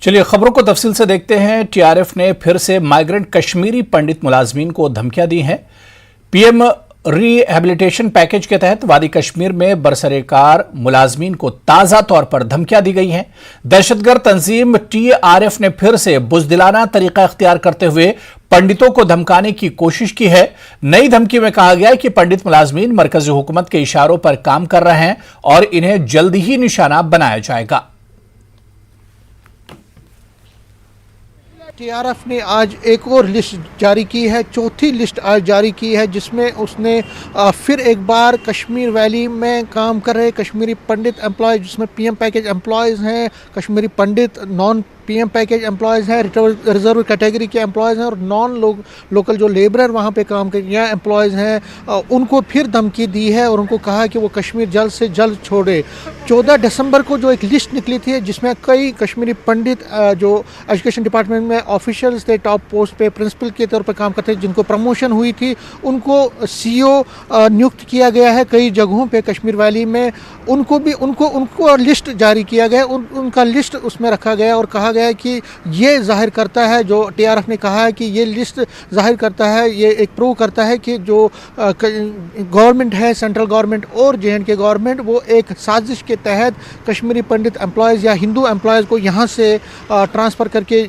चलिए खबरों को तफसील से देखते हैं। टीआरएफ ने फिर से माइग्रेंट कश्मीरी पंडित मुलाजमीन को धमकियां दी हैं। पीएम रिहैबिलिटेशन पैकेज के तहत वादी कश्मीर में बरसरेकार मुलाजमीन को ताजा तौर पर धमकियां दी गई हैं। दहशतगर्द तंजीम टीआरएफ ने फिर से बुजदिलाना तरीका इख्तियार करते हुए पंडितों को धमकाने की कोशिश की है। नई धमकी में कहा गया है कि पंडित मुलाजमीन मरकजी हुकूमत के इशारों पर काम कर रहे हैं और इन्हें जल्दी ही निशाना बनाया जाएगा। टीआरएफ ने आज एक और लिस्ट जारी की है, चौथी लिस्ट आज जारी की है, जिसमें उसने फिर एक बार कश्मीर वैली में काम कर रहे कश्मीरी पंडित एम्प्लॉयज़, जिसमें पीएम पैकेज एम्प्लॉयज़ हैं, कश्मीरी पंडित नॉन पीएम पैकेज एम्प्लॉयज़ हैं, रिजर्व कैटेगरी के एम्प्लॉयज़ हैं और लोकल जो लेबरर वहाँ पे काम कर या एम्प्लॉयज़ हैं, उनको फिर धमकी दी है और उनको कहा कि वो कश्मीर जल्द से जल्द छोड़े। 14 दिसंबर को जो एक लिस्ट निकली थी जिसमें कई कश्मीरी पंडित जो एजुकेशन डिपार्टमेंट में ऑफिशियल्स थे, टॉप पोस्ट पे प्रिंसिपल के तौर पर काम करते थे, जिनको प्रमोशन हुई थी, उनको सीईओ नियुक्त किया गया है कई जगहों पे कश्मीर वैली में। उनको लिस्ट जारी किया गया, उनका लिस्ट उसमें रखा गया और कहा गया कि ये जाहिर करता है, जो टीआरएफ ने कहा है कि ये लिस्ट जाहिर करता है, ये एक प्रूव करता है कि जो गवर्नमेंट है, सेंट्रल गवर्नमेंट और जेएंडके गवर्नमेंट, वो एक साजिश के तहत कश्मीरी पंडित एम्प्लॉयज़ या हिंदू एम्प्लॉयज़ को यहाँ से ट्रांसफ़र करके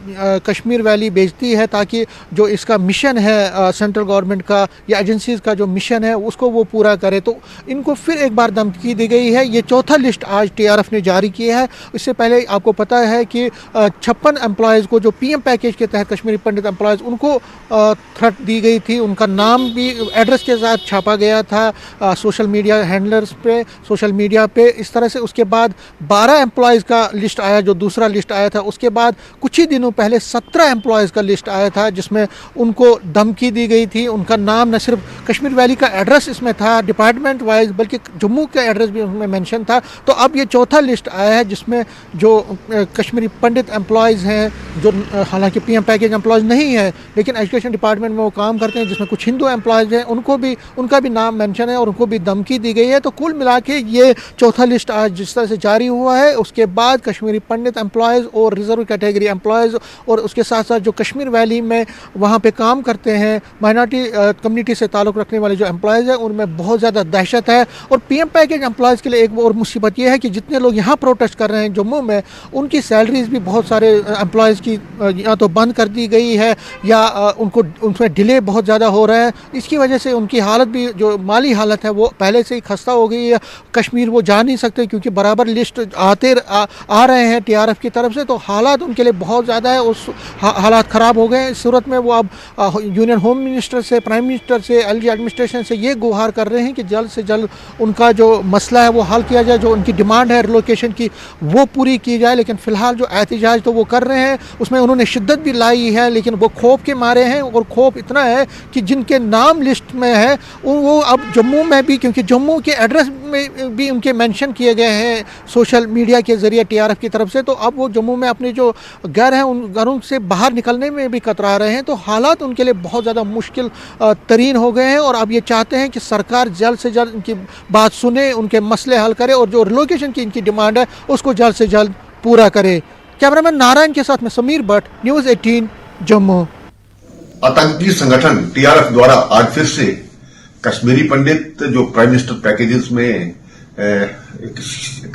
कश्मीर वैली भेजती है, ताकि जो इसका मिशन है सेंट्रल गवर्नमेंट का या एजेंसीज़ का जो मिशन है उसको वो पूरा करे। तो इनको फिर एक बार धमकी दी गई है। ये चौथा लिस्ट आज टीआरएफ ने जारी किया है। इससे पहले आपको पता है कि 56 एम्प्लॉयज़ को जो पीएम पैकेज के तहत कश्मीरी पंडित एम्प्लॉयज़ उनको थ्रेट दी गई थी, उनका नाम भी एड्रेस के साथ छापा गया था सोशल मीडिया हैंडलर्स पे, सोशल मीडिया पे। इस तरह से उसके बाद 12 एम्प्लॉयज़ का लिस्ट आया, जो दूसरा लिस्ट आया था। उसके बाद कुछ ही दिनों पहले 17 एम्प्लॉयज़ का लिस्ट आया था, जिसमें उनको धमकी दी गई थी। उनका नाम न सिर्फ कश्मीर वैली का एड्रेस इसमें था डिपार्टमेंट वाइज, बल्कि जम्मू का एड्रेस भी उसमें मेंशन था। तो अब ये चौथा लिस्ट आया है जिसमें जो कश्मीरी पंडित एम्प्लॉयज़ हैं, जो हालांकि पीएम पैकेज एम्प्लॉयज़ नहीं है लेकिन एजुकेशन डिपार्टमेंट में वो काम करते हैं, जिसमें कुछ हिंदू एम्प्लॉयज़ हैं, उनका भी नाम मेंशन है और उनको भी धमकी दी गई है। तो कुल मिला के ये चौथा लिस्ट आज जिस तरह से जारी हुआ है, उसके बाद कश्मीरी पंडित एम्प्लॉयज़ और रिजर्व कैटेगरी एम्प्लॉयज़ और उसके साथ साथ जो कश्मीर वैली में वहाँ पे काम करते हैं, माइनॉरिटी कम्युनिटी से ताल्लुक़ रखने वाले जो एम्प्लॉयज़ हैं, उनमें बहुत ज़्यादा दहशत है। और पीएम पैकेज एम्प्लॉयज़ के लिए एक और मुसीबत ये है कि जितने लोग यहाँ प्रोटेस्ट कर रहे हैं जम्मू में, उनकी सैलरीज भी बहुत सारे एम्प्लॉयज़ की या तो बंद कर दी गई है या उनमें डिले बहुत ज़्यादा हो रहा है। इसकी वजह से उनकी हालत भी, जो माली हालत है, वो पहले से ही खस्ता हो गई है। कश्मीर वो जा नहीं सकते क्योंकि बराबर लिस्ट आ रहे हैं टीआरएफ की तरफ से, तो हालात उनके लिए बहुत ज़्यादा है। उस हालात ख़राब हो गए हैं। इस सूरत में वो अब यूनियन होम मिनिस्टर से, प्राइम मिनिस्टर से, एलजी एडमिनिस्ट्रेशन से ये गुहार कर रहे हैं कि जल्द से जल्द उनका जो मसला है वो हल किया जाए, जो उनकी डिमांड है रिलोकेशन की वो पूरी की जाए। लेकिन फ़िलहाल जो एहतजाज तो वो कर रहे हैं, उसमें उन्होंने शिद्दत भी लाई है, लेकिन वो खौफ के मारे हैं। और खौफ इतना है कि जिनके नाम लिस्ट में है वो अब जम्मू में भी, क्योंकि जम्मू के एड्रेस में भी उनके मेंशन किए गए हैं सोशल मीडिया के ज़रिए टीआरएफ की तरफ से, तो अब वो जम्मू में अपने जो घर हैं उन घरों से बाहर निकलने में भी कतरा रहे हैं। तो हालात उनके लिए बहुत ज़्यादा मुश्किल तरीन हो गए हैं और अब ये चाहते हैं कि सरकार जल्द से जल्द इनकी बात सुने, उनके मसले हल करे और जो रिलोकेशन की इनकी डिमांड है उसको जल्द से जल्द पूरा करे। कैमरामैन नारायण के साथ में समीर भट्ट, न्यूज़ 18 जम्मू। आतंकी संगठन टीआरएफ द्वारा आज फिर से कश्मीरी पंडित जो प्राइम मिनिस्टर पैकेजेस में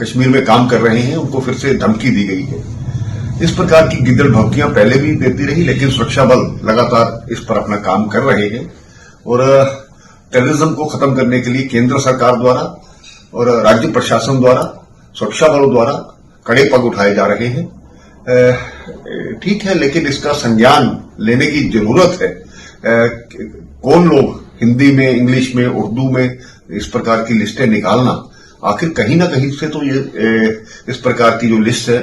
कश्मीर में काम कर रहे हैं, उनको फिर से धमकी दी गई है। इस प्रकार की गिद्दड़ भभकियां पहले भी देती रही, लेकिन सुरक्षा बल लगातार इस पर अपना काम कर रहे हैं और टेररिज्म को खत्म करने के लिए केंद्र सरकार द्वारा और राज्य प्रशासन द्वारा, सुरक्षा बलों द्वारा कड़े पग उठाए जा रहे हैं। ठीक है, लेकिन इसका संज्ञान लेने की जरूरत है। कौन लोग हिंदी में, इंग्लिश में, उर्दू में इस प्रकार की लिस्टें निकालना, आखिर कहीं ना कहीं से तो ये इस प्रकार की जो लिस्ट है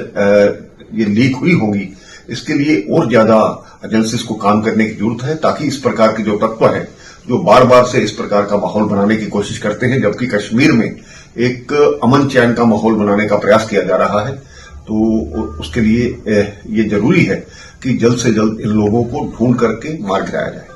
ये लीक हुई होगी। इसके लिए और ज्यादा एजेंसीज को काम करने की जरूरत है, ताकि इस प्रकार के जो तत्व है जो बार बार से इस प्रकार का माहौल बनाने की कोशिश करते हैं, जबकि कश्मीर में एक अमन चैन का माहौल बनाने का प्रयास किया जा रहा है, तो उसके लिए ये जरूरी है कि जल्द से जल्द इन लोगों को ढूंढ करके मार गिराया जाए।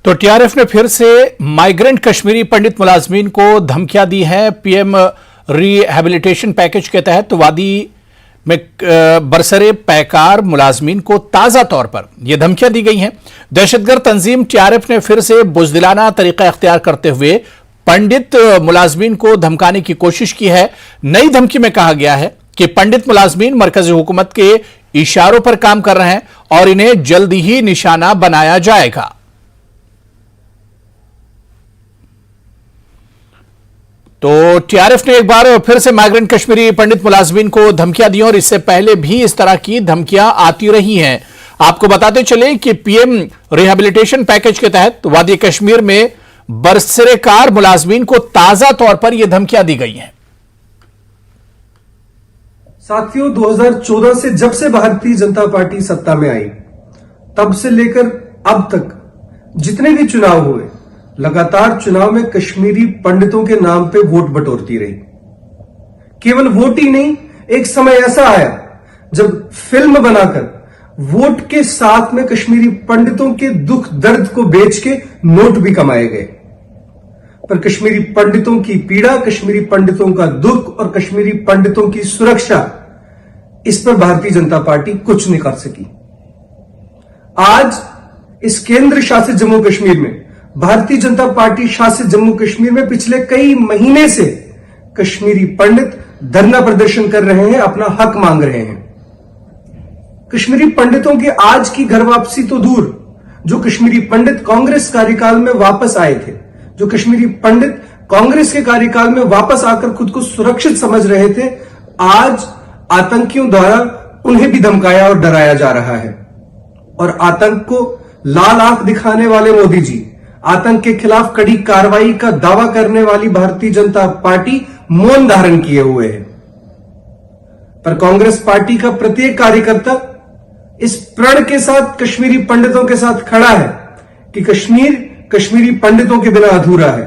तो टीआरएफ ने फिर से माइग्रेंट कश्मीरी पंडित मुलाजमीन को धमकियां दी हैं। पीएम रिहैबिलिटेशन पैकेज के तहत वादी में बरसरे पैकार मुलाजमीन को ताजा तौर पर यह धमकियां दी गई हैं। दहशतगर्द तंजीम टीआरएफ ने फिर से बुज़दिलाना तरीका इख्तियार करते हुए पंडित मुलाजमीन को धमकाने की कोशिश की है। नई धमकी में कहा गया है कि पंडित मुलाजमीन मरकजी हुकूमत के इशारों पर काम कर रहे हैं और इन्हें जल्द ही निशाना बनाया जाएगा। तो टीआरएफ ने एक बार फिर से माइग्रेंट कश्मीरी पंडित मुलाजमीन को धमकियां दी और इससे पहले भी इस तरह की धमकियां आती रही हैं। आपको बताते चले कि पीएम रिहैबिलिटेशन पैकेज के तहत वादी कश्मीर में बरसरेकार मुलाजमीन को ताजा तौर पर यह धमकियां दी गई हैं। साथियों, 2014 से जब से भारतीय जनता पार्टी सत्ता में आई तब से लेकर अब तक जितने भी चुनाव हुए, लगातार चुनाव में कश्मीरी पंडितों के नाम पे वोट बटोरती रही। केवल वोट ही नहीं, एक समय ऐसा आया जब फिल्म बनाकर वोट के साथ में कश्मीरी पंडितों के दुख दर्द को बेच के नोट भी कमाए गए। पर कश्मीरी पंडितों की पीड़ा, कश्मीरी पंडितों का दुख और कश्मीरी पंडितों की सुरक्षा, इस पर भारतीय जनता पार्टी कुछ नहीं कर सकी। आज इस केंद्र शासित जम्मू कश्मीर में, भारतीय जनता पार्टी शासित जम्मू कश्मीर में पिछले कई महीने से कश्मीरी पंडित धरना प्रदर्शन कर रहे हैं, अपना हक मांग रहे हैं। कश्मीरी पंडितों की आज की घर वापसी तो दूर, जो कश्मीरी पंडित कांग्रेस कार्यकाल में वापस आए थे, जो कश्मीरी पंडित कांग्रेस के कार्यकाल में वापस आकर खुद को सुरक्षित समझ रहे थे, आज आतंकियों द्वारा उन्हें भी धमकाया और डराया जा रहा है। और आतंक को लाल आंख दिखाने वाले मोदी जी, आतंक के खिलाफ कड़ी कार्रवाई का दावा करने वाली भारतीय जनता पार्टी मौन धारण किए हुए है। पर कांग्रेस पार्टी का प्रत्येक कार्यकर्ता इस प्रण के साथ कश्मीरी पंडितों के साथ खड़ा है कि कश्मीर कश्मीरी पंडितों के बिना अधूरा है।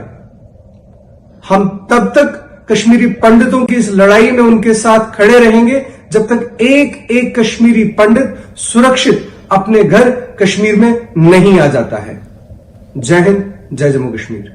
हम तब तक कश्मीरी पंडितों की इस लड़ाई में उनके साथ खड़े रहेंगे जब तक एक एक कश्मीरी पंडित सुरक्षित अपने घर कश्मीर में नहीं आ जाता है। जय हिंद, जय जम्मू कश्मीर।